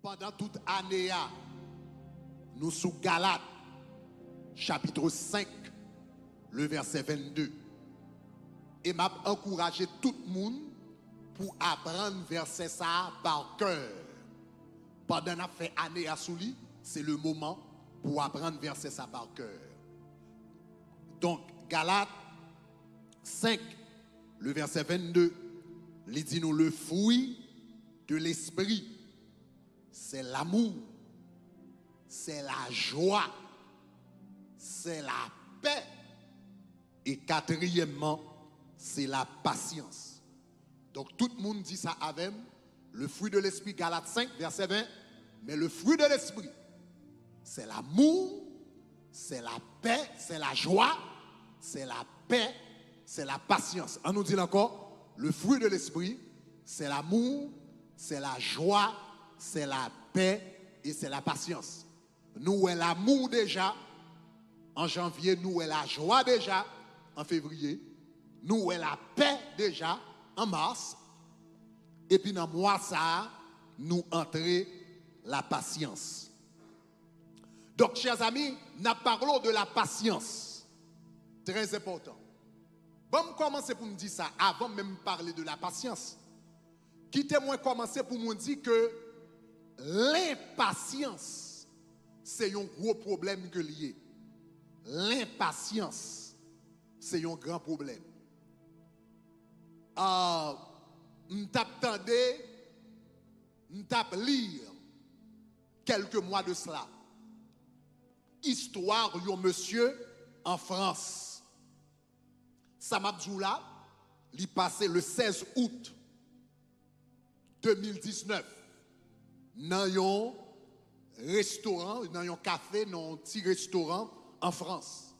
pendant toute année, nous sous Galates, chapitre 5, le verset 22. Et m'a encouragé tout le monde pour apprendre verset ça par cœur. Pendant qu'on a fait année à Souli, c'est le moment pour apprendre verset ça par cœur. Donc, Galates 5, le verset 22, il dit nous le fruit de l'esprit, c'est l'amour, c'est la joie, c'est la paix. Et quatrièmement, c'est la patience. Donc tout le monde dit ça avec le fruit de l'esprit, Galates 5, verset 20. Mais le fruit de l'esprit, c'est l'amour, c'est la paix, c'est la joie, c'est la paix, c'est la patience. On nous dit encore, le fruit de l'esprit, c'est l'amour, c'est la joie, c'est la paix et c'est la patience. Nous, l'amour déjà, en janvier, nous, la joie déjà, en février, nous, la paix déjà, en mars, et puis dans le mois ça, nous entrons la patience. Donc, chers amis, nous parlons de la patience. Très important. Bon, commencer pour me dire ça, avant même de parler de la patience. Quittez-moi commencer pour me dire que l'impatience, c'est un gros problème que lié. L'impatience, c'est un grand problème. M't'attendais, m't'ap lire quelques mois de cela. Histoire d'un monsieur en France. Samabdjoula, il passé le 16 août 2019 dans un restaurant, dans un café, dans un petit restaurant en France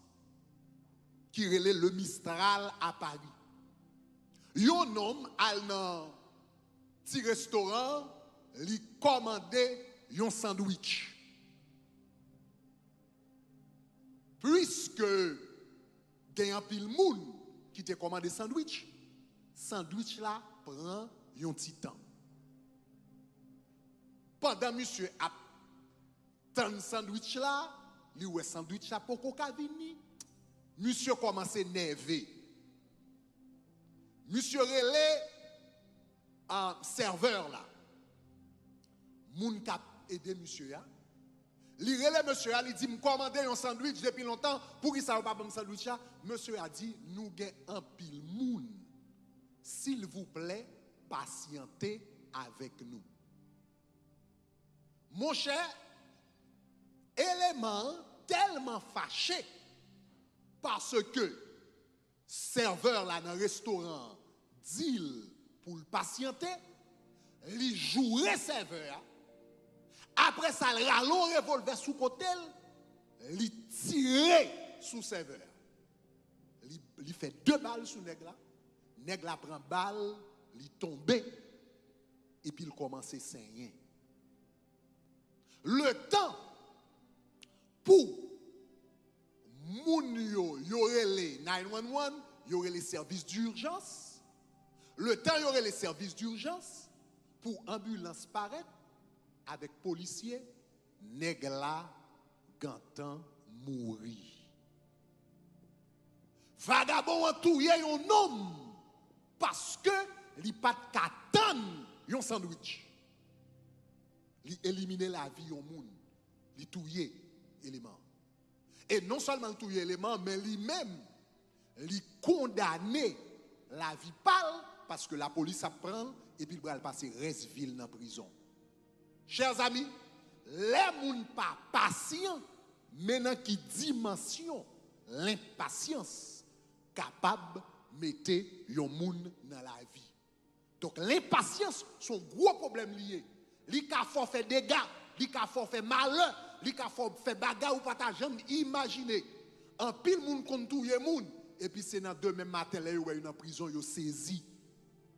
qui relève le Mistral à Paris. Un homme al dans un petit restaurant, il commandait un sandwich. Puisque il y a un pile moun qui te commandé sandwich là prend un petit temps. Pendant monsieur a tant sandwich là, li ouais sandwich là pour qu'on vini. Monsieur commence à nerver. Monsieur relé un serveur là. Moun k'ap aider monsieur là. Li relé monsieur là, il dit me commander un sandwich depuis longtemps pour qu'il ça pas bon sandwich là. Monsieur a dit nous gen un pile moun. S'il vous plaît, patientez avec nous. Mon cher, élément tellement fâché parce que serveur là dans le restaurant dit pour le patienter, il jouerait serveur. Après ça, il rallon revolver sous côté, il tirait sous serveur. Il fait 2 balles sous nègre là. Nègre là prend balle, il tombe et puis il commence à saigner. Le temps pour moun yo aurait les 911, y aurait les services d'urgence. Le temps y aurait les services d'urgence pour ambulance paraître avec policiers, nèg la gantan mourir. Vagabond a touye un homme parce que li pat katan yon sandwich. Li éliminer la vie au monde, li touye élément. Et non seulement touye élément, mais lui-même li condamner la vie pâle parce que la police apprend et puis il va passer reste ville dans prison. Chers amis, les moun pas patient, maintenant qui dimension l'impatience capable de mettre yon moun dans la vie. Donc l'impatience son gros problème lié. Li ka fò fait dégâts, li ka fò fait malheur, li ka fò fait bagarre ou pas ta jamais imaginer. En pile moun kon touye moun et puis c'est dans demain matin là yo en prison yo saisi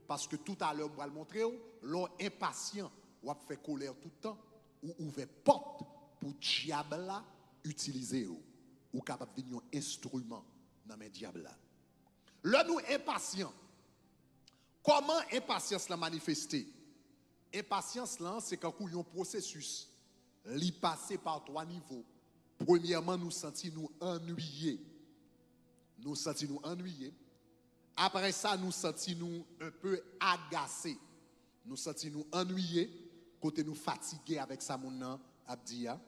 parce que tout à l'heure on va le montrer l'on impatient ou a fait colère tout le temps ou ouvert porte pour diable là utiliser ou capable venir un instrument dans mes diable là. Là nous impatient. Comment impatience la manifester? Impatience là, c'est quand il y a un processus. Li passer par 3 niveaux. Premièrement, nous sentir nous ennuyés. Nous sentir nous ennuyés. Après ça, nous sentir nous un peu agacés. Nous sentir nous ennuyés, côté nous fatigués avec ça mon abdia.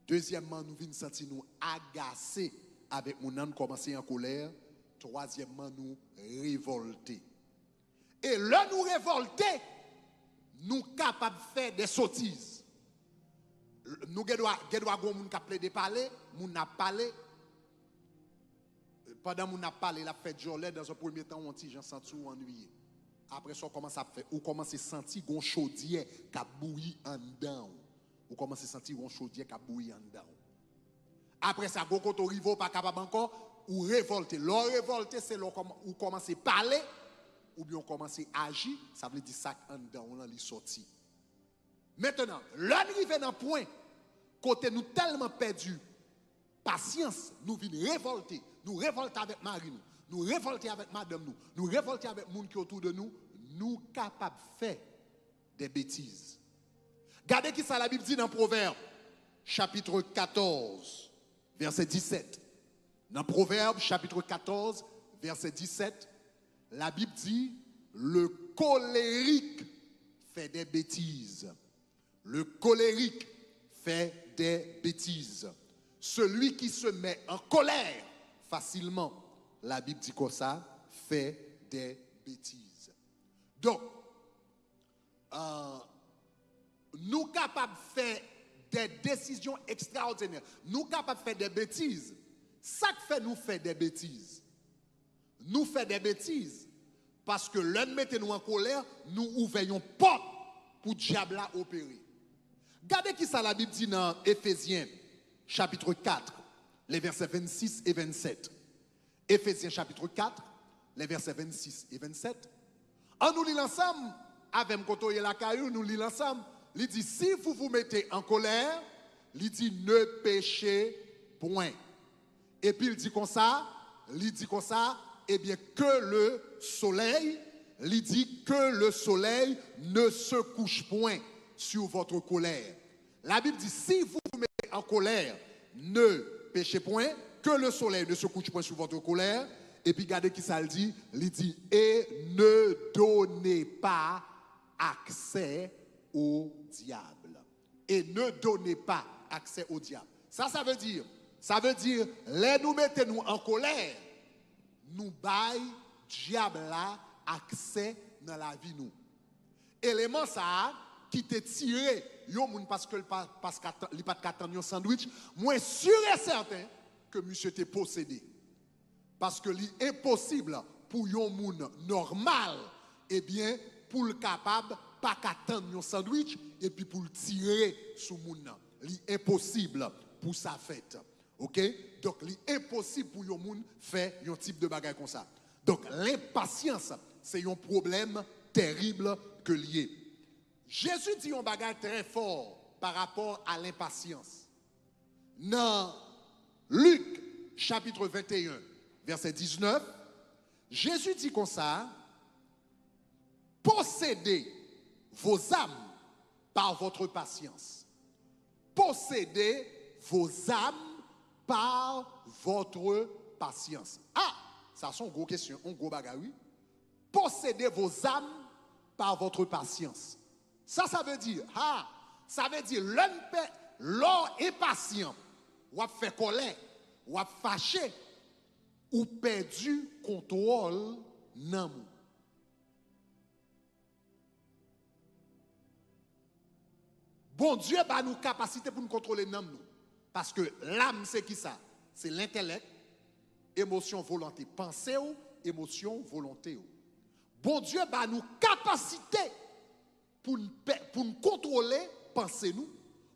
Deuxièmement, nous venons sentir nous agacés avec mon âme commencer en colère. Troisièmement, nous révolter. Et là, nous révolter, nous capables de faire des sottises. Nous devons moun ka ple de parler, moun n'a parlé. Pendant moun n'a parlé, la fait jolet dans un premier temps on ti j'en senti ennuyé. Après ça on commence à faire ou commence à sentir gon chaudière qui bouilli en dedans. Ou commence à sentir gon chaudière qui bouilli en dedans. Après ça gon koto rivo pas capable encore ou révolter. L'on révolter c'est l'on ou commencer à parler ou bien on commence à agir, ça veut dire ça en dedans on li sorti. Maintenant, l'arrivée dans point, côté nous tellement perdu, patience, nous venons révolter. Nous révolter avec Marie, nous révolter avec madame, nous révolter avec les gens qui sont autour de nous, nous capables de faire des bêtises. Regardez qui ça la Bible dit dans Proverbe, chapitre 14, verset 17. Dans Proverbe, chapitre 14, verset 17, la Bible dit, le colérique fait des bêtises. Le colérique fait des bêtises. Celui qui se met en colère facilement, la Bible dit comme ça, fait des bêtises. Donc, nous capables de faire des décisions extraordinaires. Nous capables de faire des bêtises. Ça fait nous faire des bêtises. Nous faisons des bêtises parce que l'un mettait nous en colère, nous ouvrons porte pour le diable à opérer. Regardez qui ça la Bible dit dans Éphésiens chapitre 4, les versets 26 et 27. Éphésiens chapitre 4, les versets 26 et 27. En nous lisant ensemble, avec Kotoye la caillou, nous lisons ensemble, il dit si vous vous mettez en colère, il dit ne péchez point. Et puis il dit comme ça, eh bien que le soleil, il dit que le soleil ne se couche point sur votre colère. La Bible dit, si vous vous mettez en colère, ne péchez point, que le soleil ne se couche point sur votre colère. Et puis regardez qui ça le dit, il dit, et ne donnez pas accès au diable. Et ne donnez pas accès au diable. Ça veut dire, les nous mettez-nous en colère, nous bail diable là accès dans la vie nous. Élément ça qui te tiré yo moun parce qu'il pas de sandwich, moi sûr et certain que monsieur t'est possédé. Parce que c'est impossible pour yon moun normal eh bien pour le capable pas qu'attendre un sandwich et puis pour le tirer sous moun nan. C'est impossible pour sa fête. OK? Donc c'est impossible pour yon moun faire un type de bagage comme ça. Donc l'impatience c'est un problème terrible que lié. Jésus dit un bagage très fort par rapport à l'impatience. Dans Luc chapitre 21 verset 19, Jésus dit comme ça, possédez vos âmes par votre patience. Possédez vos âmes par votre patience. Ah, ça c'est une grosse question, un gros bagage, oui. Possédez vos âmes par votre patience. Ça veut dire, l'homme impatient, ou a fait colère, ou a fâché, ou perdu contrôle nan mou. Bon Dieu a nous capacité pour nous contrôler nan nous. Parce que l'âme c'est qui ça? C'est l'intellect, émotion, volonté, pensée ou émotion, volonté ou. Bon Dieu a nous capacité pour nous contrôler pensée nous,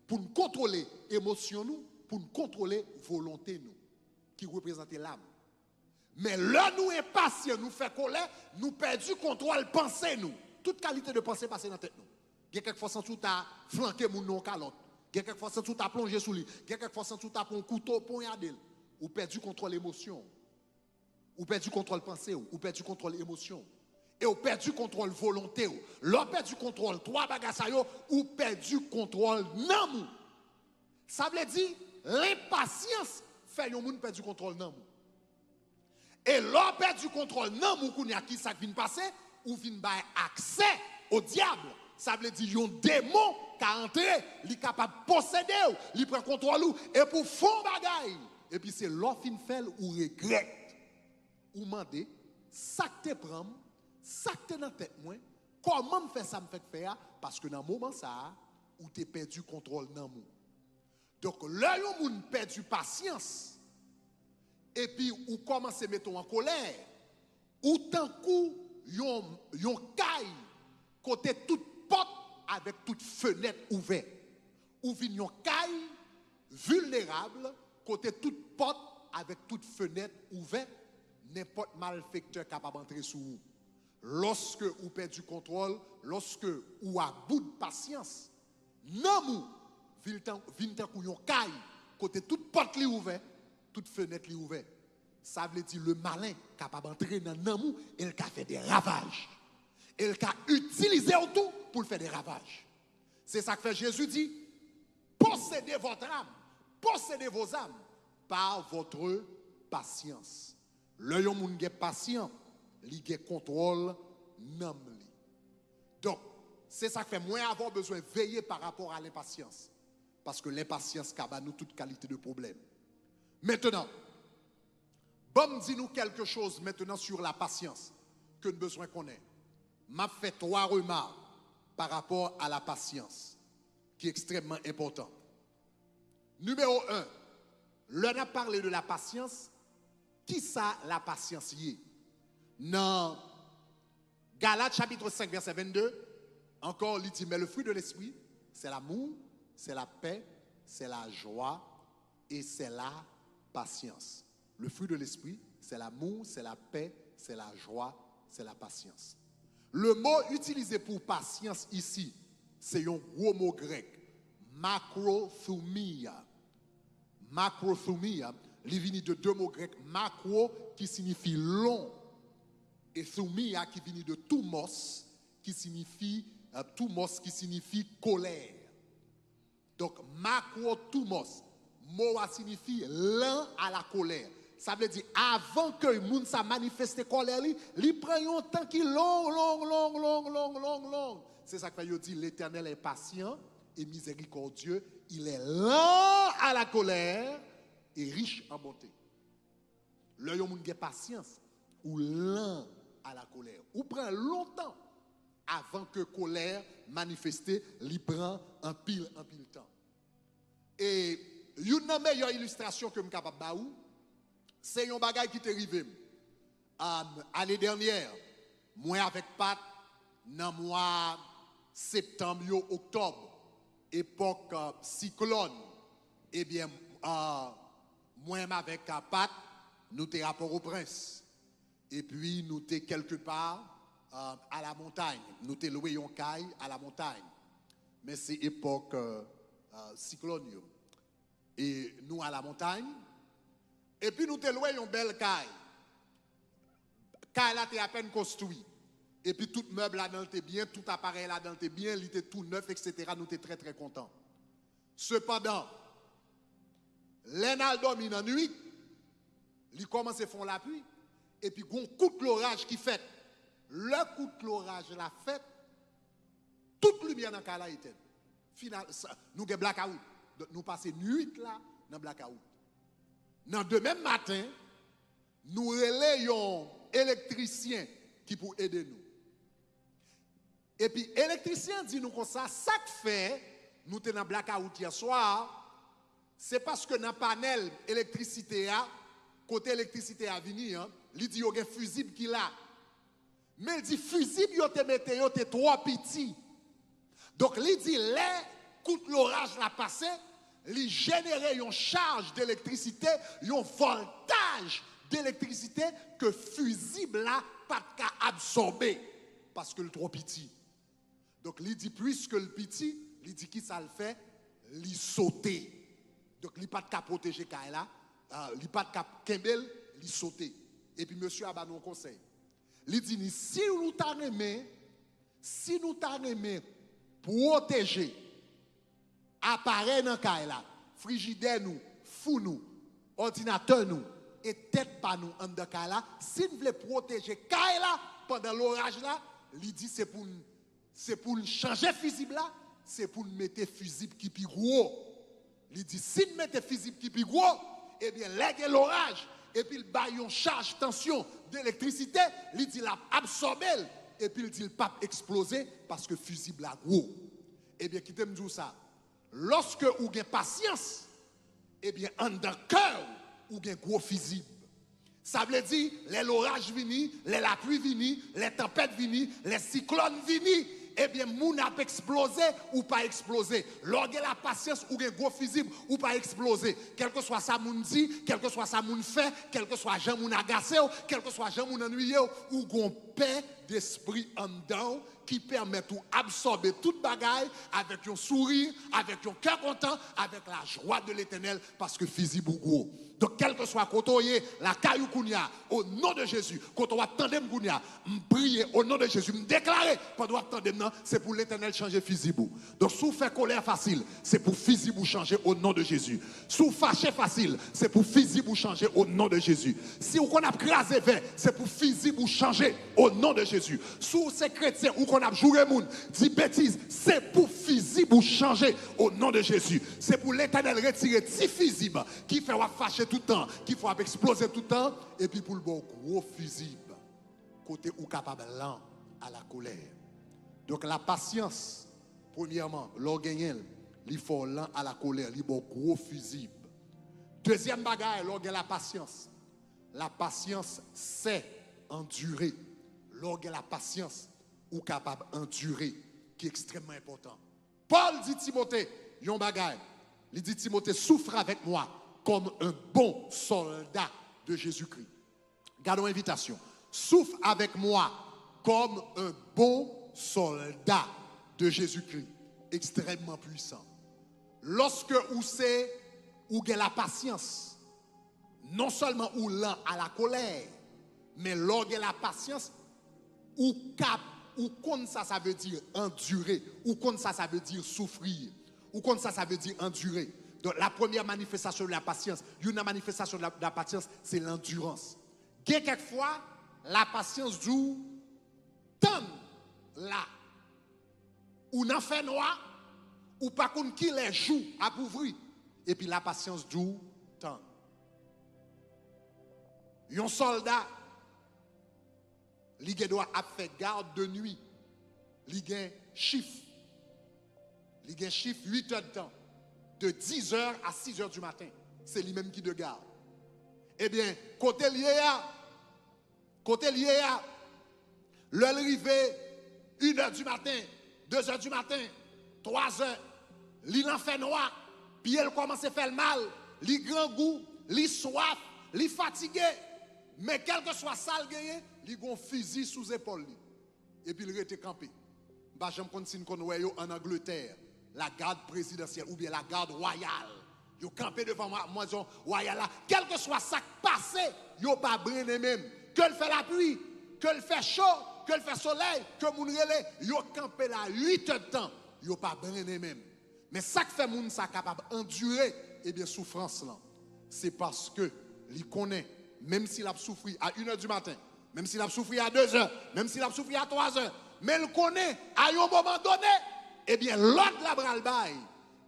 pour nous contrôler émotion nous, pour nous contrôler volonté nous, qui représente l'âme. Mais là, nous impatients, nous fait colère, nous perdons contrôle pensée nous. Toute qualité de pensée passe dans la tête nous. Il y a quelquefois sans tout à flanquer mon nom calotte. Il y a quelquefois sans tout à plonger sous lui. Il y a quelquefois sans tout à prendre un couteau poignarder. Ou perdu contrôle émotion. Ou perdu contrôle pensée ou perdu contrôle émotion. et ou perdu contrôle volonté ou. L'on perdu contrôle trois bagages ou perdu contrôle nan mou. Ça veut dire l'impatience fait yon moun perdu contrôle nan mou. Et l'on perdu contrôle nan mou kounya qui ça vient passer ou vient bay accès au diable. Ça veut dire yon démon qui a entré, li capable posséder ou, li prend contrôle ou et pour fond bagay. Et puis c'est l'on fin fait ou regrette ou mandé ça que te prend, ça que te dans tête moi, comment me faire ça me fait faire parce que dans moment ça ou t'es perdu contrôle nan mou. Donc là yon moun perdu patience et puis ou commence à mettre en colère ou tant coup yon caille côté toute porte avec toute fenêtre ouverte ou vin yon caille vulnérable côté toute porte avec toute fenêtre ouverte n'importe malfaiteur capable d'entrer sous vous. Lorsque vous perdez du contrôle, lorsque vous à bout de patience, non vin tant kou yon caille côté toute porte li ouverte, toute fenêtre li ouverte. Ça veut dire le malin capable d'entrer dans namou et il a fait des ravages. Il a utilisé tout pour faire des ravages. C'est ça que fait Jésus dit, possédez votre âme, possédez vos âmes par votre patience. Le yon moun gen patient, li gen contrôle nam li. Donc, c'est ça que fait moins avoir besoin de veiller par rapport à l'impatience. Parce que l'impatience kaba nous toute qualité de problème. Maintenant, bon dis-nous quelque chose maintenant sur la patience que nous besoin qu'on ait. M'a fait trois remarques par rapport à la patience qui est extrêmement important. Numéro 1, l'on a parlé de la patience. Qui ça la patience y est? Dans Galates chapitre 5 verset 22, encore il dit mais le fruit de l'esprit, c'est l'amour, c'est la paix, c'est la joie et c'est la patience. Le fruit de l'esprit, c'est l'amour, c'est la paix, c'est la joie, c'est la patience. Le mot utilisé pour patience ici, c'est un gros mot grec, macrothumia. Macrothumia, il vient de deux mots grecs, macro qui signifie long et thumia qui vient de thumos qui signifie colère. Donc macrothumos, mot signifie lent à la colère. Ça veut dire avant que le monde sa manifeste colère, il prend un temps qui long. C'est ça que veut dire l'Éternel est patient et miséricordieux, il est lent à la colère et riche en bonté. Le yon moun gen patience ou lent à la colère. Ou prend longtemps avant que colère manifeste, li prend un pile temps. Et une meilleure illustration que je suis capable de faire, c'est un bagage qui est arrivé. L'année dernière, moi avec Pat, dans le mois septembre, octobre, époque cyclone, eh bien, moi avec Pat, nous étions à Port-au-Prince. Et puis, nous étions quelque part à la montagne. Nous étions loué un caille à la montagne. Mais c'est époque cyclone. Et nous à la montagne. Et puis, nous étions loué une belle caille. Caille là, était à peine construit. Et puis, tout meuble là-dedans était bien, tout appareil là-dedans était bien, il était tout neuf, etc. Nous étions très, très contents. Cependant, l'enal dormi dans la nuit, il commence à faire la pluie, et puis il y a un coup de l'orage qui fait. Le coup de l'orage la fait, toute lumière dans le cas là est éteinte. Final, nous avons blackout. Nous passons nuit là dans blackout. Dans demain matin, nous relayons électricien qui pour aider nous. Et puis électricien dit nous comme ça fait, nous sommes dans blackout hier soir. C'est parce que dans le panel électricité, côté électricité à venir, il dit qu'il y a un fusible qui là. Mais il dit fusible, il est trop petit. Donc il dit, les coups de l'orage la passé, il génère une charge d'électricité, un voltage d'électricité que fusible là pas absorber parce que le trop petit. Donc il dit puisque le petit, il dit qui ça le fait, il sauter. Donc, il n'y a pas de protéger Kaila, il n'y a pas de Kembel, il saute. Et puis, monsieur a donné un conseil. Il dit, si nous t'aimons, protéger, appareil dans le cas là, frigidaire nous, fou nous, ordinateur nous, et tête pas nous en de cas là, si nous voulons protéger cas là, pendant l'orage là, il dit c'est pour changer fusible là, c'est pour mettre fusible qui plus gros. Il dit si nous mettons fusible qui plus gros, eh bien lègue l'orage, et puis il bat une charge tension d'électricité, il dit la absorber, et puis il dit le pas exploser parce que fusible là gros. Eh bien qui te me dit ça? Lorsque vous avez patience, eh bien en dans cœur, vous avez gros fusible. Ça veut dire, les orages viennent, les la pluie viennent, les tempêtes viennent, les cyclones viennent, eh bien, moun a explosé ou pas explosé. Lorsque la patience ou un gros fusible ou pas explosé. Quel que soit ça moun dit, quel que soit ça moun fait, quel que soit gens moun agacé, quel que soit gens moun ennuyé, ou gon paix d'esprit en dedans qui permet de absorber toute bagaille avec un sourire, avec un cœur content, avec la joie de l'Éternel, parce que fusible ou gros. Donc, quel que soit côté, la caillou kounia, au nom de Jésus, quand on va attendre kounia, prier au nom de Jésus, me déclarer, pendant attendre c'est pour l'Éternel changer fusible. Donc, si vous faites colère facile, c'est pour fusible changer au nom de Jésus. Si vous fâchez facile, c'est pour fusible changer au nom de Jésus. Si vous qu'on a crasé vert, c'est pour fusible changer au nom de Jésus. Si vous êtes chrétien ou qu'on a joué moun, dit bêtise, c'est pour fusible changer au nom de Jésus. C'est pour l'Éternel retirer 10 fusibles qui fait fâcher tout le temps, qui faut exploser tout le temps, et puis pour le bon gros fusible, côté ou capable lent à la colère. Donc la patience, premièrement, l'orgueil, il faut lent à la colère, il bon gros fusible. Deuxième bagaille, l'orgueil la patience. La patience, c'est endurer. L'orgueil la patience, ou capable d'endurer, qui est extrêmement important. Paul dit Timothée, yon bagaille, il dit Timothée, souffre avec moi comme un bon soldat de Jésus-Christ. Gardons l'invitation. Souffre avec moi comme un bon soldat de Jésus-Christ. Extrêmement puissant. Lorsque vous avez la patience, non seulement ou lent à la colère, mais lorsque la patience, ou comme ça veut dire endurer, ou comme ça veut dire souffrir, ou comme ça veut dire endurer. Donc, la première manifestation de la patience, une manifestation de la patience, c'est l'endurance. Quelquefois, la patience dure tant là, ou n'en fait noir, ou pas qu'on qui les joue à ouvrir. Et puis la patience dure tant. Un soldat, il doit faire garde de nuit. Il a chiffre. Il a chiffre 8 heures de temps. De 10h à 6h du matin. C'est lui-même qui de garde. Eh bien, côté lié à, l'heure arrivée, 1h du matin, 2h du matin, 3h, il en fait noir, puis elle commence à faire le mal, il grand goût, il soif, il fatigué, mais quel que soit ça, il a un fusil sous l'épaule. Et puis il reste campé. Je me continue en Angleterre. La garde présidentielle ou bien la garde royale. Ils ont campé devant moi, maison royale là. Quel que soit ça qui passe, ils n'ont pas brûlé même. Que le fait la pluie, que le fait chaud, que le fait soleil, que moun relais, ils ont campé là 8 heures de temps. Ils n'ont pas brûlé même. Mais ça qui fait moun ça capable d'endurer, eh bien, souffrance là. C'est parce que il connaît, même s'il a souffert à 1h du matin, même s'il a souffert à 2h, même s'il a souffert à 3h, mais il connaît à un moment donné, eh bien, l'autre la bral bail.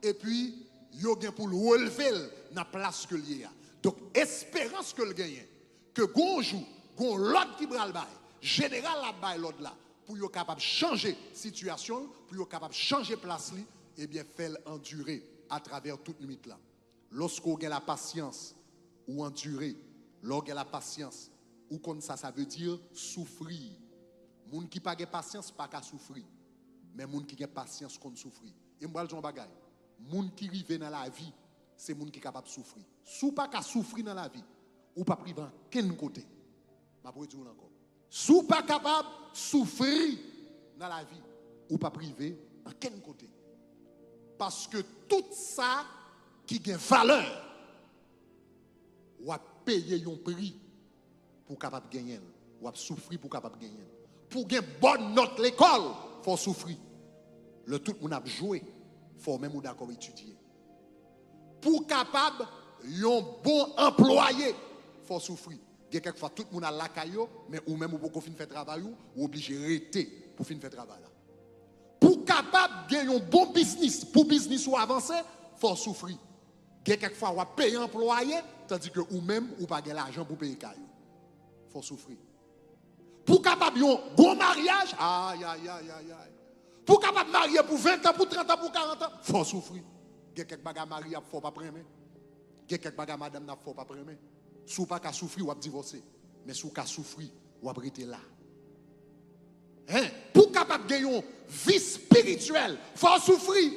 Et puis, il y a pour le relever dans la place que il y a. Donc, espérance que le gagne, que gonjou, gon l'autre qui bral bail, général la bail l'autre là, pour être capable de changer situation, pour être capable de changer place, eh bien, faire endurer à travers toute nuit là. Lorsqu'on a la patience ou endurer, lorsqu'on a la patience, ou comme ça veut dire souffrir. Moun qui n'a pas patience, pas qu'à souffrir. Mais moun qui a patience, qu'on souffrir. Et moi, je dis un bagay. Moun qui rive dans la vie, c'est moun qui est capable de souffrir. Si pas qu'à souffrir dans la vie, ou pas privé en quel côté. Je vais dire encore. Si pas capable de souffrir dans la vie, ou pas privé en quel côté. Parce que tout ça qui a valeur, ou a payer un prix pour capable de gagner. ou souffrir pour capable gagner. Pour gagner bonne note l'école, faut souffrir. Le tout le monde a joué, faut même d'accord étudier. Pour capable un bon employé, faut souffrir. Quelquefois tout le monde a la caillou, mais ou même pour finir faire travail ou obligé de rester pour finir faire travail là. Pour capable gagner un bon business, pour business ou avancer, faut souffrir. Quelquefois on payer employé tandis que ou même ou pas gagner l'argent pour payer caillou. Faut souffrir. Pour capable un bon mariage, aïe aïe aïe aïe aïe. Pour capable marier pour 20 ans, pour 30 ans, pour 40 ans, faut souffrir. Quelques bagages mariés faut pas prendre. Quelques bagages madame n'a faut pas prendre. Si vous pas qu'à souffrir, vous avez divorcé. Mais si vous qu'à souffrir, vous avez été là. Hein? Pour capable de gagner une vie spirituelle, il faut souffrir.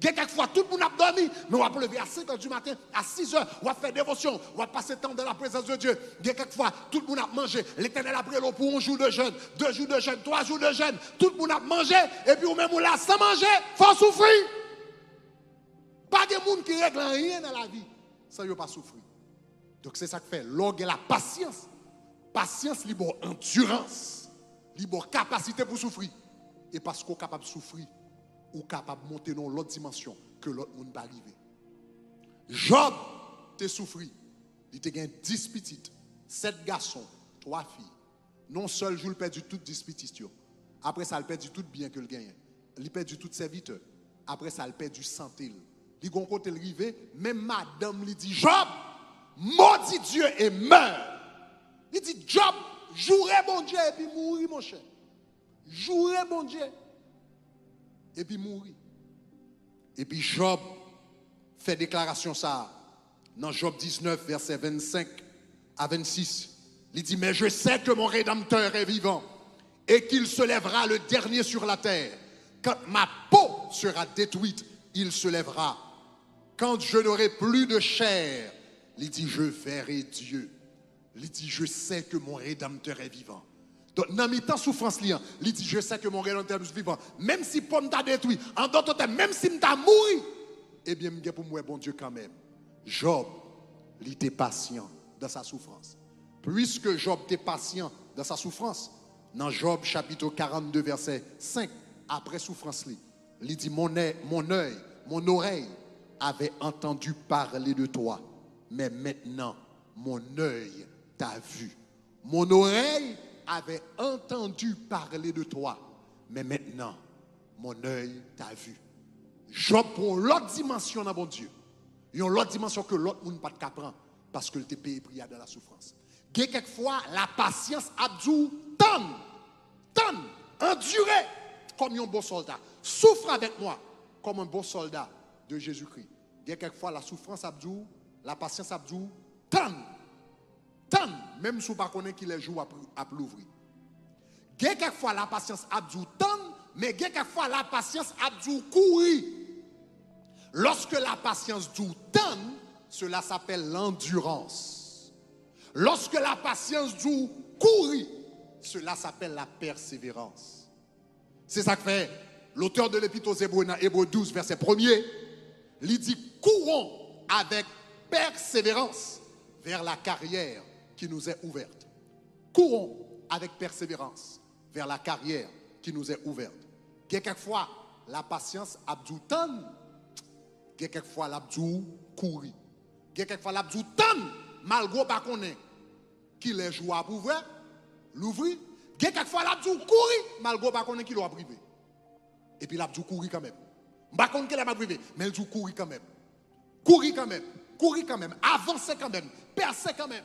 Quelquefois, tout le monde a dormi, mais on va lever à 5 h du matin, à 6 h, on va faire dévotion, on va passer temps dans la présence de Dieu. Quelquefois, tout le monde a mangé. L'Éternel a pris l'eau pour un jour de jeûne, 2 jours de jeûne, 3 jours de jeûne. Tout le monde a mangé, et puis ou même on l'a sans manger, il faut souffrir. Pas de monde qui règle rien dans la vie sans ne pas souffrir. Donc c'est ça que fait. L'orgue et la patience. Patience, libre endurance, libre capacité pour souffrir. Et parce qu'on est capable de souffrir, ou capable de monter dans l'autre dimension que l'autre monde ne peut pas arriver. Job, tu souffri. Il te gagne 10 petites, 7 garçons, 3 filles. Non seul jour, il perdu toutes 10 petites. Après ça, il perdu tout bien que le gagne. Il perdu tout serviteurs. Après ça, il perdu santé. Il gon côté le rivé, même madame lui dit Job, maudit Dieu et meurt. Il dit Job, jouez bon Dieu et puis mourir mon cher. Jouez bon Dieu et puis mourir. Et puis Job fait déclaration ça dans Job 19 verset 25 à 26. Il dit mais je sais que mon Rédempteur est vivant et qu'il se lèvera le dernier sur la terre. Quand ma peau sera détruite, il se lèvera. Quand je n'aurai plus de chair, il dit je verrai Dieu. Il dit je sais que mon Rédempteur est vivant. Donc dans mes temps souffrance liant, il dit je sais que mon Rédempteur est vivant. Même si pomme t'a détruit, en d'autres termes, même si m't'a mouru, eh bien m'gè pour moi bon Dieu quand même. Job, il était patient dans sa souffrance. Puisque Job était patient dans sa souffrance, dans Job chapitre 42 verset 5, après souffrance il dit mon œil, mon oreille avait entendu parler de toi, mais maintenant mon œil t'a vu. Mon oreille avait entendu parler de toi, mais maintenant mon œil t'a vu. Job pour l'autre dimension dans mon Dieu. Il y a l'autre dimension que l'autre monde pas de prendre parce que te payé prière dans la souffrance. Quelquefois la patience a dû endurer comme un bon soldat. Souffre avec moi comme un bon soldat de Jésus-Christ. Quelquefois la souffrance a dû, la patience a dû même si vous ne connaissez pas qu'il est jour à l'ouvrir. Quelquefois la patience a dû mais quelquefois la patience a dû courir. Lorsque la patience dure tant, cela s'appelle l'endurance. Lorsque la patience dure courir, cela s'appelle la persévérance. C'est ça que fait l'auteur de l'Épître aux Hébreux, dans Hébreux 12, verset 1er, il dit courons avec persévérance vers la carrière qui nous est ouverte. Courons avec persévérance vers la carrière qui nous est ouverte. Quelquefois, la patience a dû tant. Quelquefois, l'abdou courir. Quelquefois, l'abdou tant, malgré pas qu'on est qu'il est joué à ouvrir, l'ouvrir. Quelquefois, l'abdou courir, malgré pas qu'on est qu'il doit privé. Et puis, l'abdou courir quand même. Pas qu'on qu'il est privé, mais l'abdou courir quand même. Courir quand même, avancer quand même, percer quand même.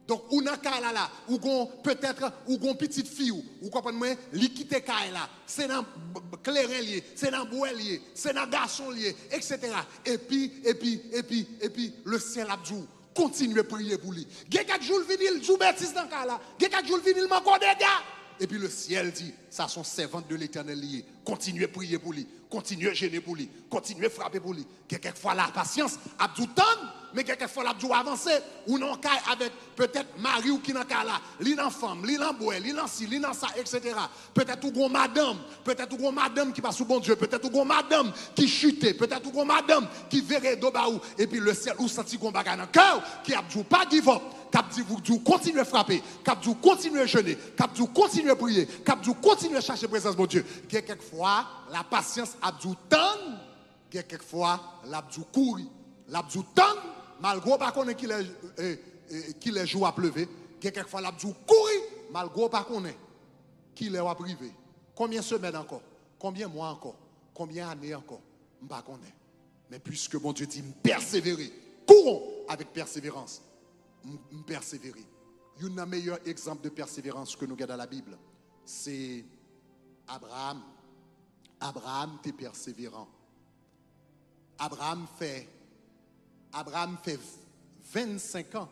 Donc, ou dans cas là, ou peut-être, ou gon petite fille, ou comprenez-moi, liquide cas là, c'est dans clairin lié, c'est dans bois lié, c'est dans garçon lié, etc. Et puis, le ciel a dit, continue à prier pour lui. Quelques jours, il joue bêtise dans cas là, quelques jours, il manque des gars. Et puis, le ciel dit, ça sont servantes de l'Éternel liées. Continuez à prier pour lui, continuez à gêner pour lui, continuez à frapper pour lui. Quelquefois la patience a du temps, mais quelquefois la dû avancer. Ou non avec peut-être mari ou qui n'a qu'à là, li nan femme, li nan boy, li nan si, li nan ça, etc. Peut-être ou gon madame qui passe sous bon Dieu, peut-être ou gon madame qui chute, peut-être ou gon madame qui verrait d'obaou, et puis le ciel ou senti gon bagay dans cœur qui a dit pas give up. Cap dit vous continuez à frapper, cap dit continuez à jeûner, cap dit continuez à prier, cap dit continuez à chercher la présence de Dieu. Quelquefois la patience a du temps, quelquefois la du courir, la du temps malgré pas connaît qu'il est jour à pleuver, quelquefois la du courir malgré pas connaît qu'il est à privé. Combien de semaines encore, combien de mois encore, combien d'années encore, je ne sais pas. Mais puisque mon Dieu dit persévérer, courons avec persévérance. Persévérer. Un meilleur exemple de persévérance que nous avons dans la Bible, c'est Abraham. Abraham était persévérant. Abraham fait 25 ans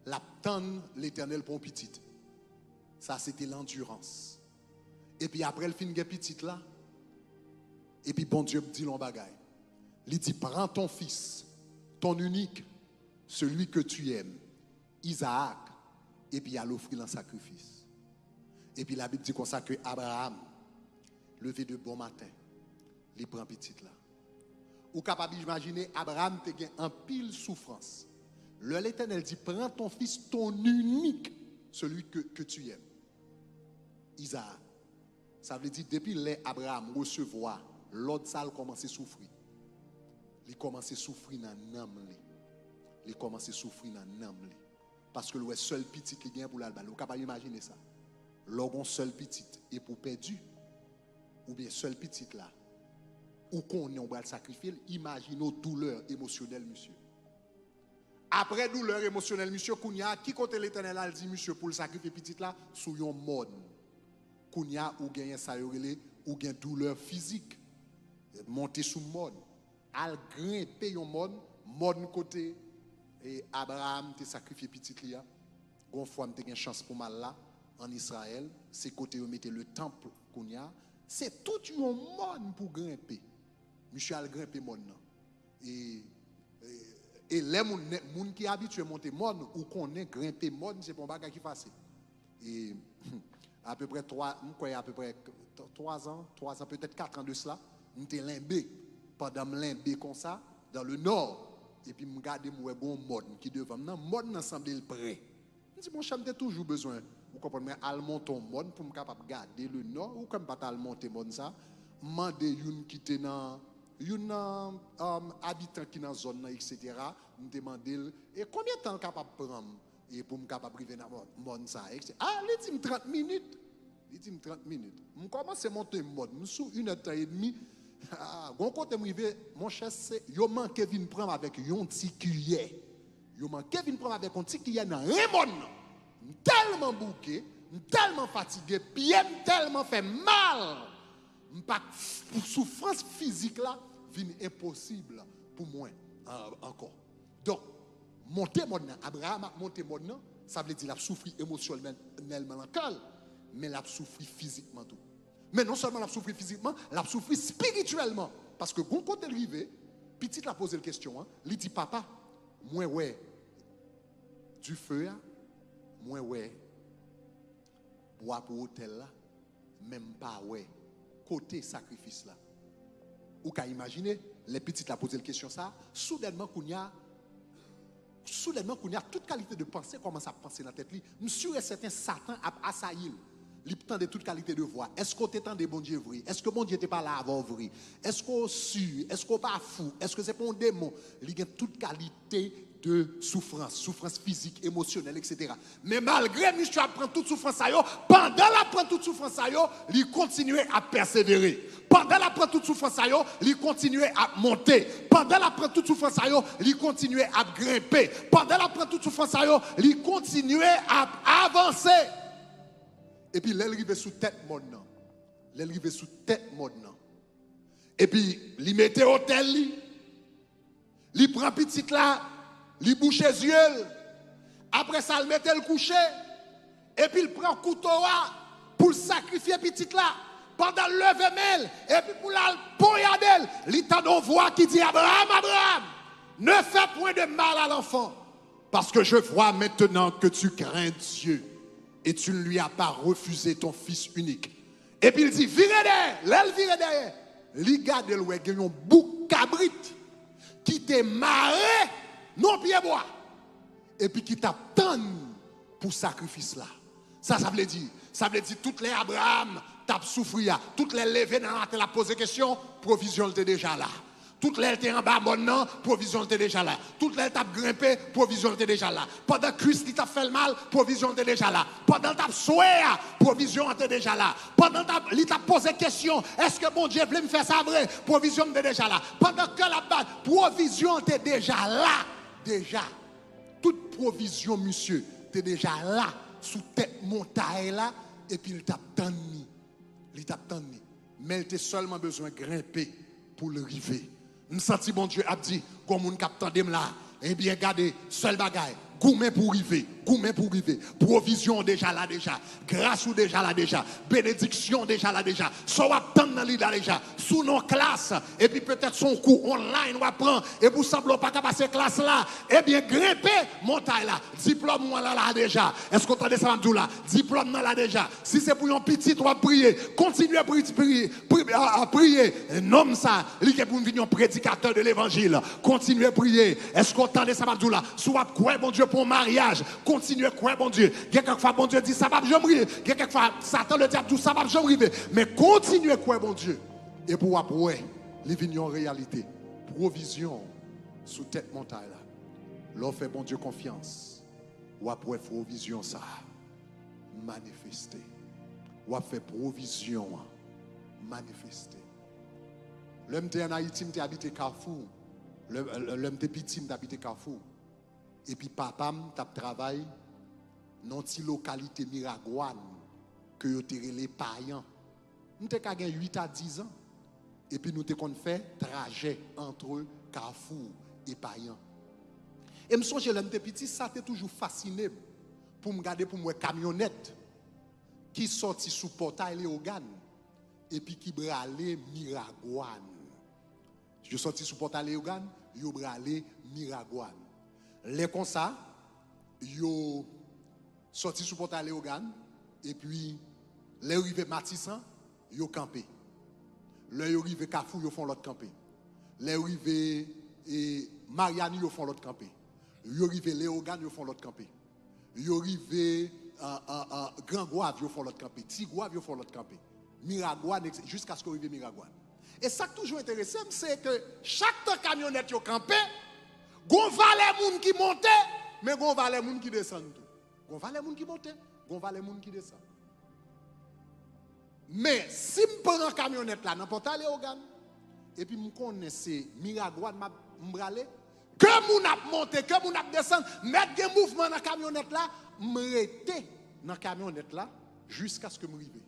l'attendre l'Éternel pour une petite. Ça, c'était l'endurance. Et puis après, le fin de petite là, et puis bon Dieu dit l'on bagaille. Il dit, prends ton fils, ton unique, celui que tu aimes, Isaac, et puis il l'offrir en sacrifice. Et puis la Bible dit comme ça que Abraham, levé de bon matin, il prend petite là. Ou capable d'imaginer, Abraham te gagne en pile souffrance. L'Éternel dit, prends ton fils, ton unique, celui que tu aimes, Isaac. Ça veut dire, depuis l'Abraham recevoir, l'autre salle commence à souffrir. Il commence à souffrir dans l'âme. Il commence à souffrir dans l'âme. Parce que le seul petit qui vient pour l'album. Vous pouvez imaginer ça. Lorsqu'on seul petit et pour perdu, ou bien seul petit là, ou qu'on est, on va le sacrifier, imaginez douleur émotionnelle, monsieur. Après douleur émotionnelle, monsieur, qui côté l'Éternel a dit, monsieur, pour le sacrifier petit là, sous yon mode. Kounya ou gagne ça ou gagne douleur physique. Monter sous mode. Al grimper yon mode côté. Et Abraham te sacrifié petit lia. Gon fois m'te gen chance pour mal là en Israël, c'est côté où mettait le temple kounya, c'est tout un monde pour grimper. Monsieur al grimper monde et les moun qui habitué monter monde ou connaît grimper monde, c'est pour bagage qui facile. Et à peu près 3 ans, peut-être 4 ans de cela, m'te limbé pendant limbé comme ça dans le nord. Et puis, je regarde mon bon mode qui devant moi. Mode n'a semblé le prêt. Je dis, mon chum, j'ai toujours besoin. Vous comprenez, al monter un mode pour me capable garder le nord. Ou comme pas al monter mode ça. Mandé une qui était dans une habitant qui dans zone etc. Me demander et combien de temps capable prendre et pour me capable arriver dans mode ça. Ah, il dit 30 minutes. Il dit 30 minutes. Je commence à monter mode. Sous 1h30. Ah, gon côté m'rivé mon cher c'est yo manque vinn prendre avec yon petit cuillère. Yo manque vinn prendre avec un petit cuillère dans remon. Tellement bouqué, tellement fatigué, pied tellement fait mal. M'pas souffrance physique là vinn impossible pour moi encore. Donc monter mode Abraham monter mode ça veut dire la souffrir émotionnellement encore, mais la souffrir physiquement tout. Mais non seulement la souffrir physiquement, la souffrir spirituellement. Parce que quand elle est arrivée, petite l'a posé la question, il dit papa, moi ouais du feu, moi ouais bois pour hôtel là, même pas ouais côté sacrifice là. Ou qu'à imaginer, les petites l'a posé la question ça, soudainement qu'on y a toute qualité de pensée commence à penser dans la tête. Monsieur et certain Satan a assailli. L'iptant de toute qualité de voix. Est-ce qu'on t'étend des bon Dieu vrai? Est-ce que bon Dieu n'était pas là avant vrai? Est-ce qu'on su? Est-ce qu'on pas fou? Est-ce que c'est pas un démon? Il y a toute qualité de souffrance physique, émotionnelle, etc. Mais malgré monsieur apprend toute souffrance à yo, pendant l'apprend toute souffrance à yo, il continue à persévérer. Pendant l'apprend toute souffrance à yo, il continue à monter. Pendant l'apprend toute souffrance à yo, il continue à grimper. Pendant l'apprend toute souffrance à yo, il continue à avancer. Et puis, l'arrivée sous tête monde. L'arrivée sous tête monde. Et puis, il mettait hôtel, il prend petit là, il bouche les yeux. Après ça, il mettait le coucher. Et puis, il prend couteau, pour sacrifier petite là. Pendant le lever mêle, et puis pour la poyadelle, l'état d'envoi qui dit Abraham, Abraham, ne fais point de mal à l'enfant, parce que je vois maintenant que tu crains Dieu et tu ne lui as pas refusé ton fils unique. Et puis il dit, virez derrière, l'aile virez derrière. Il garde le ouais, un bouc cabrit qui te marré, non pied bois, et puis qui t'attend pour sacrifice là. Ça veut dire, toutes les Abraham t'as souffert, toutes les levées dans la tête, la poser question, provision était déjà là. Toutes les étaient en bas, bon provision était déjà là. Toutes les étapes grimpé, provision était déjà là. Pendant que Christ t'a fait le mal, provision était déjà là. Pendant que t'as souhaité, provision était déjà là. Pendant que il t'a posé question, est-ce que mon Dieu voulait me faire ça vrai? Provision était déjà là. Pendant que la base, provision était déjà là. Déjà. Toute provision, monsieur, était déjà là, sous tête montagne là, et puis il t'a tanni. Mais il t'a seulement besoin de grimper pour le river. Je sens bon Dieu a dit, comme on capte là, eh bien, regardez, seul bagaille, gourmet pour river, provision déjà là déjà, grâce ou déjà là déjà, bénédiction déjà là déjà, soit attendre dans l'île déjà, sous nos classes, et puis peut-être son cours online, on va prendre, et vous semblez pas qu'à passer classe là, eh bien, grimper, montagne là, diplôme moi là déjà, est-ce qu'on entendait ça là, diplôme là déjà, si c'est pour un petit, on va prier, continuez à prier, nomme ça, il est pour venir un prédicateur de l'évangile, continuez à prier, est-ce qu'on entendait ça là, soit quoi, bon Dieu, pour un mariage, continuez quoi, bon Dieu, quelquefois, bon Dieu dit, ça va jamais arriver, quelquefois, Satan le diable dit, ça va jamais arriver, mais continuez quoi, bon Dieu, et pour après, les vignes en réalité, provision sous tête montagne là, l'on fait bon Dieu confiance, ou après provision ça, manifester, ou après provision, manifester. L'homme en Haïti, m'était habité Carrefour, l'homme était petit, m'était habité Carrefour, et puis papa m'a travaillé dans une localité Miragouane, que yo tiré les païens. Nous avons 8 à 10 ans. Et puis nous avons fait trajet entre Carrefour et Payan. Et je me souviens, quand j'étais petit, ça était toujours fasciné pour me garder pour moi camionnette qui sortit sous portail Léogane et puis qui bralait Miragouane. Je sorti sous portail Léogane, yo bralé Miragouane. Les comme ça, yo sorti sous portail Léogane et puis les arrivés Matissan, yo campé. Les arrivés Carrefour, yo font l'autre campé. Les arrivés Mariani, yo font l'autre campé. Les arrivés Léogane, yo font l'autre campé. Les arrivés Grand Gouave, yo font l'autre campé. Petit Gouave, yo font l'autre campé. Miragouane, jusqu'à ce qu'on arrive Miragouane. Et ça qui est toujours intéressant, c'est que chaque camionnette yo campé, gon va les moun qui montent, mais gon va les moun qui descendent. Gon va les moun qui montent, gon va les moun qui descendent. Mais si je prends une camionnette là, n'importe où, Léogane, et puis je connais ces Miragouane, que mon ap monté, que mon ap descend, mettre des mouvements dans la camionnette là, me rester dans la camionnette là, jusqu'à ce que je arrive.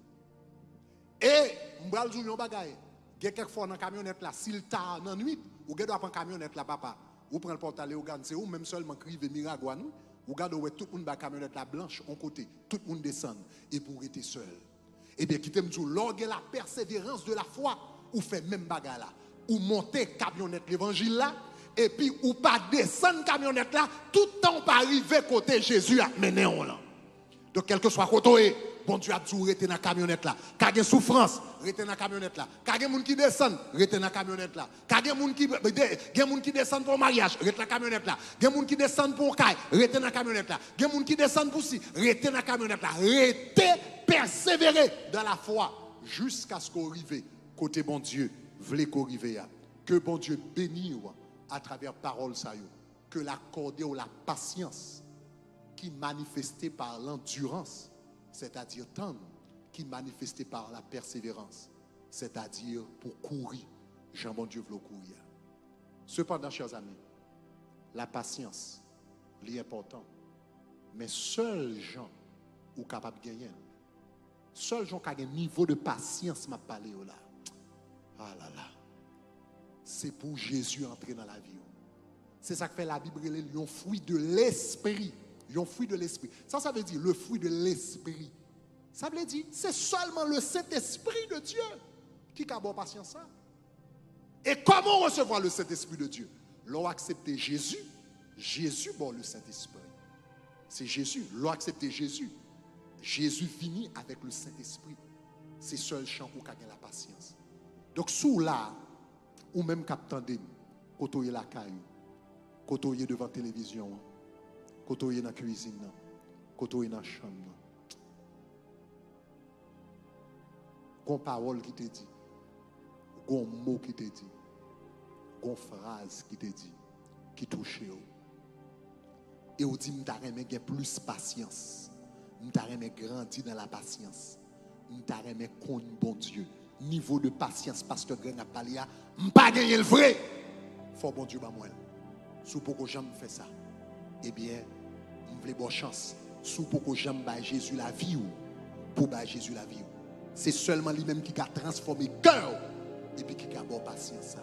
Et je vais dire un bagage. Quelquefois dans la camionnette là, s'il t'a dans la nuit, ou doit prendre la camionnette là, papa, ou prendre le portail Léogane, c'est où même seulement crive Miragouane, ou regarde où tout le monde dans la camionnette là blanche, en côté, tout le monde descend, et pour être seul. Eh bien, qui t'aime dire, lorsque la persévérance de la foi, ou fait même bagarre là, ou monter camionnette l'évangile là, et puis ou pas descendre camionnette là, tout le temps pas arriver côté Jésus a mené on là. Donc, quel que soit côté, bon Dieu a toujours rester dans la camionnette là. Quand il y a souffrance, rester dans la camionnette là. Quand il y a des gens qui descendent, rester dans la camionnette là. Quand il y a des gens qui descendent pour le mariage, rester dans la camionnette là. Il y a des gens qui descendent pour le caille, rester dans la camionnette là. Il y a des gens qui descendent pour si, rester dans la camionnette là. Rester, persévérer dans la foi jusqu'à ce qu'on arrive côté bon Dieu, voulez qu'on arrive. Que bon Dieu bénisse à travers parole ça yo. Que l'accorder ou la patience qui manifestée par l'endurance, c'est-à-dire tendre, qui manifesté par la persévérance, c'est-à-dire pour courir, Jean bon Dieu veut courir. Cependant, chers amis, la patience, c'est important, mais seuls gens sont capables de gagner. Seuls gens qui ont un niveau de patience, m'a parlé là. Ah là là. C'est pour Jésus entrer dans la vie. C'est ça que fait la Bible, un fruit de l'esprit. Un fruit de l'esprit. Ça veut dire le fruit de l'esprit. Ça veut dire, c'est seulement le Saint-Esprit de Dieu qui a bon patience ça. Et comment recevoir le Saint-Esprit de Dieu? L'on accepté Jésus, Jésus bon le Saint-Esprit. C'est Jésus. L'on accepté Jésus. Jésus finit avec le Saint-Esprit. C'est seul champ où gagner la patience. Donc sous là, ou même captandem, côtoyer la caillou, côtoyer devant la télévision, côtoyer dans la cuisine, côtoyer dans la chambre. Gon parole qui te dit, gon mot qui te dit, gon phrase qui te dit, qui touche yo. Et on dit m'ta remen gen plus patience, m'ta remen grandi dans la patience, m'ta remen connaître bon Dieu. Niveau de patience pasteur Greg a parlé a, m'pa gagner le vrai. Faut bon Dieu ba moi. Sous pour que j'aime faire ça. Eh bien, m'vle bonne chance. Sous pour que j'aime ba Jésus la vie ou pour ba Jésus la vie. C'est seulement lui-même qui a transformé le cœur et puis qui a bon patience.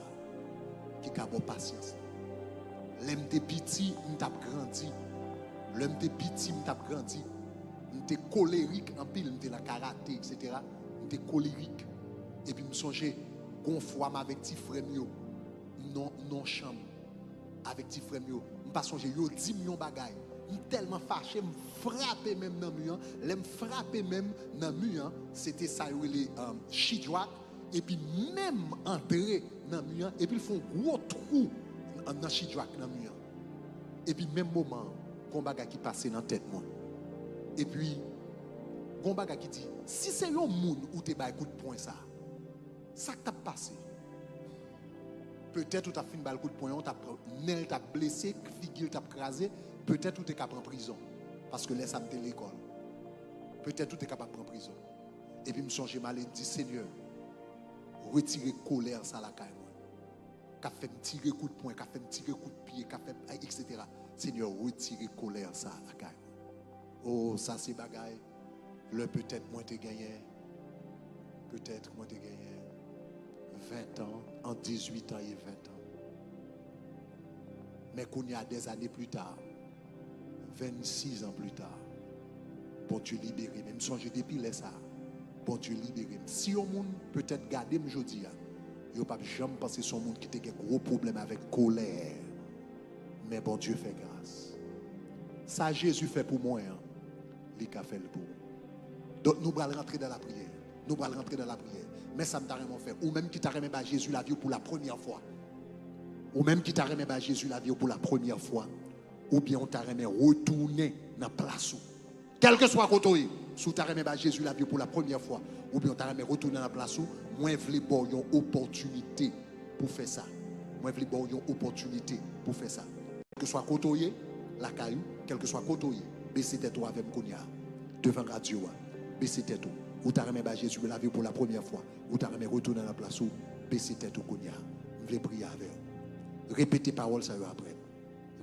Qui a bon patience. L'aime de petit, m't'a grandi. L'aime de petit, m't'a grandi. M'étais colérique en pile, m'étais dans karaté, etc. M'étais colérique. Et puis me songer, gonfroie avec petit frère mio, non chambre avec petit frère mio. Me pas songer yo 10 millions bagaille. Me tellement fâché, me frapper même dans mur, l'aime frapper même dans mur, c'était ça les chidouak et puis même entrer dans mur et puis ils font gros trou dans chidouak dans mur. Et puis même moment, gon bagay qui passait dans tête moi. Et puis gon bagay qui dit si c'est un monde où tu ba coup de poing ça qui t'a passé. Peut-être où tu as fait un coup de poing, tu as blessé, figure t'a crasé, peut-être où tu es capable de prendre prison. Parce que là, ça me fait l'école. Peut-être où tu es capable de prendre prison. Et puis, je me songe mal et dit Seigneur, retirez colère ça la caille. Qu'a fait me tirer coup de poing, qu'a fait me tirer coup de pied, qu'a fait etc. Seigneur, retirez colère ça la caille. Oh, ça c'est bagaille. Le peut-être moi t'ai gagné. Peut-être moi t'ai gagné 20 ans, en 18 ans et 20 ans. Mais qu'on y a des années plus tard, 26 ans plus tard, bon Dieu libéré. Même si je dépile ça, bon Dieu libéré. Si on monde peut-être garder me jodi, il n'y a pas jamais pensé son monde qui était un gros problème avec colère. Mais bon Dieu fait grâce. Ça Jésus fait pour moi, il a fait le pour. Donc nous allons rentrer dans la prière. Nous allons rentrer dans la prière. Mais ça me t'a vraiment fait. Ou même qui t'a remis à Jésus la vie pour la première fois. Ou même qui t'a remis à Jésus la vie pour la première fois. Ou bien on t'a remis retourner dans la place. Quel que soit côté, si tu as remis à Jésus la vie pour la première fois. Ou bien on t'a remis retourner dans la place. Moi, je veux avoir une opportunité pour faire ça. Moi, je veux avoir une opportunité pour faire ça. Quel que soit côté, la caillou, quel que soit côté, baissez tête avec Kounia. Devant radio, baissez tête. Ou t'as remis à Jésus la vie pour la première fois. Ou t'as remis retourner dans la place où baisser tête au Kounia. Je vais prier avec vous. Répétez parole ça après.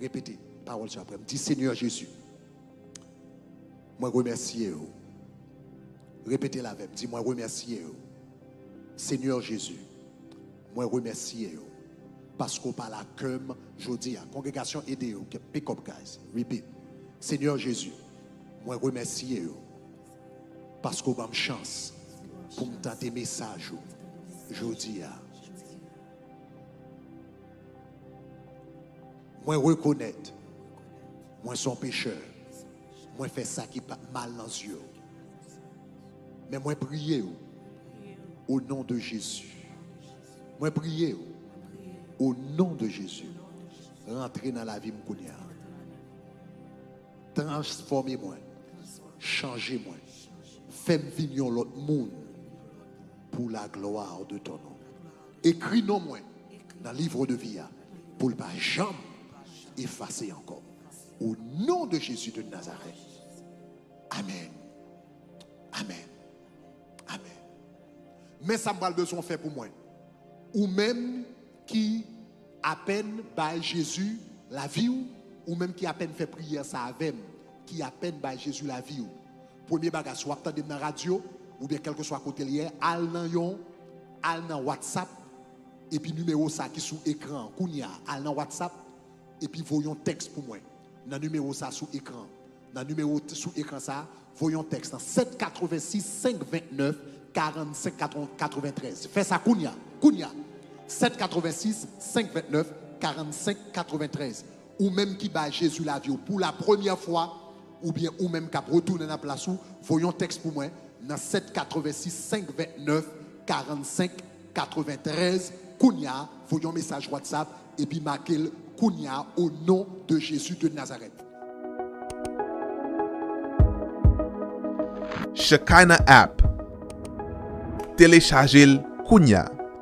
Répétez parole ça après. Dis Seigneur Jésus. Moi remercie vous. Répétez la avec. Dis moi remercie vous. Seigneur Jésus. Moi remercie vous. Parce qu'on parle à comme je dis à congrégation aidez vous. Pick up guys. Repeat. Seigneur Jésus. Moi remercie vous. Parce qu'on a une chance pour me tenter des messages. Je dis, moi reconnaître, moi son pécheur, moi fais ça qui pas mal dans les yeux. Mais moi prier au nom de Jésus. Moi prier au nom de Jésus. Rentrez dans la vie m'kounia. Transformez-moi. Changez-moi. Fais-moi venir l'autre monde pour la gloire de ton nom. Écris non moins dans le livre de vie pour ne pas jamais effacer encore. Au nom de Jésus de Nazareth. Amen. Amen. Amen. Mais ça m'a besoin faire pour moi. Ou même qui à peine by Jésus la vie ou même qui à peine fait prière ça avec qui à peine by Jésus la vie. Premier bagage, soit attendez dans la radio, ou bien quel que soit côté lié, al dans WhatsApp, et puis numéro ça qui est sous écran, kounia, al dans WhatsApp, et puis voyons texte pour moi. Dans numéro ça sous écran. Dans numéro sous écran ça, Voyons texte. 786 529 45 93. Fais ça, Kounia. Kounia. 786 529 45 93. Ou même qui bat Jésus la vie pour la première fois, ou bien ou même qui retourne dans la place où, voyons texte pour moi, dans 786 529 45 93. Kounia, voyons message WhatsApp et puis marquez Kounia au nom de Jésus de Nazareth. Shekinah app. Téléchargez-le Kounia.